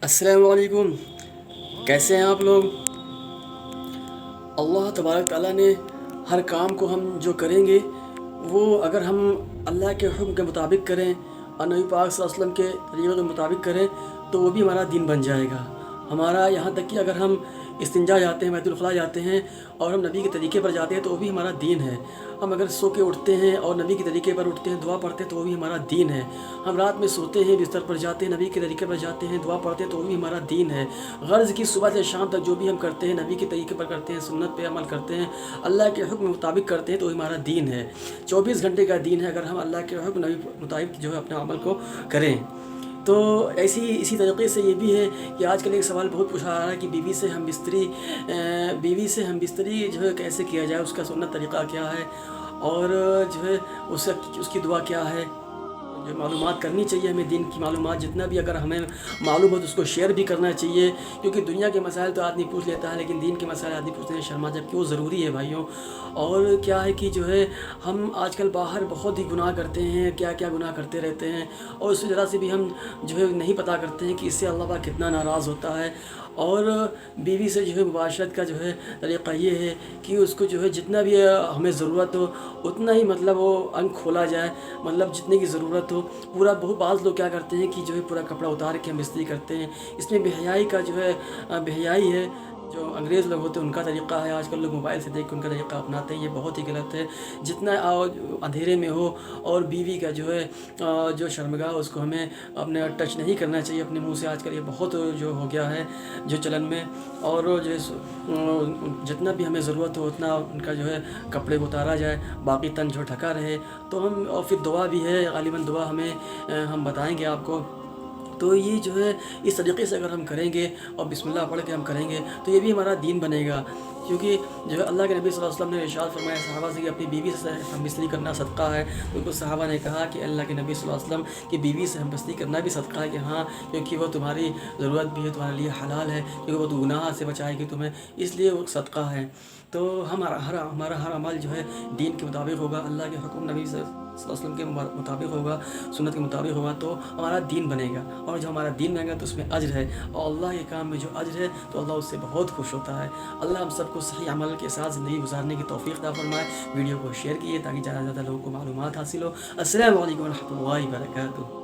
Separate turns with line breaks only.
السلام علیکم، کیسے ہیں آپ لوگ؟ اللہ تبارک تعالیٰ نے ہر کام کو ہم جو کریں گے وہ اگر ہم اللہ کے حکم کے مطابق کریں اور نبی پاک صلی اللہ علیہ وسلم کے طریقے کے مطابق کریں تو وہ بھی ہمارا دین بن جائے گا ہمارا۔ یہاں تک کہ اگر ہم استنجا جاتے ہیں، بیت الخلاء جاتے ہیں اور ہم نبی کے طریقے پر جاتے ہیں تو وہ بھی ہمارا دین ہے۔ ہم اگر سو کے اٹھتے ہیں اور نبی کے طریقے پر اٹھتے ہیں، دعا پڑھتے ہیں تو وہ بھی ہمارا دین ہے۔ ہم رات میں سوتے ہیں، بستر پر جاتے ہیں، نبی کے طریقے پر جاتے ہیں، دعا پڑھتے ہیں تو وہ بھی ہمارا دین ہے۔ غرض کی صبح سے شام تک جو بھی ہم کرتے ہیں نبی کے طریقے پر کرتے ہیں، سنت پہ عمل کرتے ہیں، اللہ کے حکم مطابق کرتے ہیں تو وہ ہمارا دین ہے۔ 24 گھنٹے کا دین ہے اگر ہم اللہ کے حکم نبی مطابق جو ہے اپنے عمل کو کریں تو۔ اسی طریقے سے یہ بھی ہے کہ آج کل ایک سوال بہت پوچھا آ رہا ہے کہ بیوی سے ہم بستری جو ہے کیسے کیا جائے، اس کا سنت طریقہ کیا ہے اور جو ہے اس کی دعا کیا ہے۔ جو معلومات کرنی چاہیے ہمیں، دین کی معلومات جتنا بھی اگر ہمیں معلوم ہو تو اس کو شیئر بھی کرنا چاہیے، کیونکہ دنیا کے مسائل تو آدمی پوچھ لیتا ہے لیکن دین کے مسائل آدمی پوچھنے میں شرما، جبکہ وہ ضروری ہے بھائیوں۔ اور کیا ہے کہ جو ہے ہم آج کل باہر بہت ہی گناہ کرتے ہیں، کیا کیا گناہ کرتے رہتے ہیں اور اس وجہ سے بھی ہم جو ہے نہیں پتہ کرتے ہیں کہ اس سے اللہ پاک کتنا ناراض ہوتا ہے۔ اور بیوی سے جو ہے مباشرت کا جو ہے طریقہ یہ ہے کہ اس کو جو ہے جتنا بھی ہمیں ضرورت ہو اتنا ہی مطلب وہ انگ کھولا جائے، مطلب جتنے کی ضرورت ہو پورا۔ بعض لوگ کیا کرتے ہیں کہ جو ہے پورا کپڑا اتار کے ہم بستری کرتے ہیں، اس میں بے حیائی کا جو ہے بے حیائی ہے۔ جو انگریز لوگ ہوتے ہیں ان کا طریقہ ہے، آج کل لوگ موبائل سے دیکھ کے ان کا طریقہ اپناتے ہیں، یہ بہت ہی غلط ہے۔ جتنا اندھیرے میں ہو اور بیوی کا جو ہے جو شرمگاہ اس کو ہمیں اپنے ٹچ نہیں کرنا چاہیے اپنے منہ سے، آج کل یہ بہت جو ہو گیا ہے جو چلن میں۔ اور جو جتنا بھی ہمیں ضرورت ہو اتنا ان کا جو ہے کپڑے کو اتارا جائے، باقی تن جو ڈھکا رہے تو ہم۔ اور پھر دعا بھی ہے، غالباً دعا ہم بتائیں گے آپ کو۔ تو یہ جو ہے اس طریقے سے اگر ہم کریں گے اور بسم اللہ پڑھ کے ہم کریں گے تو یہ بھی ہمارا دین بنے گا، کیونکہ جو ہے اللہ کے نبی صلی اللہ علیہ وسلم نے ارشاد فرمایا صحابہ سے کہ اپنی بیوی سے ہم بستری کرنا صدقہ ہے۔ تو صحابہ نے کہا کہ اللہ کے نبی صلی اللہ علیہ وسلم کی بیوی سے ہم بستری کرنا بھی صدقہ ہے، کہ ہاں کیونکہ وہ تمہاری ضرورت بھی ہے، تمہارے لیے حلال ہے، کیونکہ وہ تو گناہ سے بچائے گی تمہیں، اس لیے وہ صدقہ ہے۔ تو ہمارا ہر عمل جو ہے دین کے مطابق ہوگا، اللہ کے حکم نبی صلی اللہ علیہ وسلم کے مطابق ہوگا، سنت کے مطابق ہوگا تو ہمارا دین بنے گا۔ اور جو ہمارا دین بنے گا تو اس میں اجر ہے، اور اللہ کے کام میں جو اجر ہے تو اللہ اس سے بہت خوش ہوتا ہے۔ اللہ ہم سب کو صحیح عمل کے ساتھ زندگی گزارنے کی توفیق عطا فرمائے۔ ویڈیو کو شیئر کیجیے تاکہ زیادہ سے زیادہ لوگوں کو معلومات حاصل ہو۔ السلام علیکم ورحمۃ اللہ وبرکاتہ۔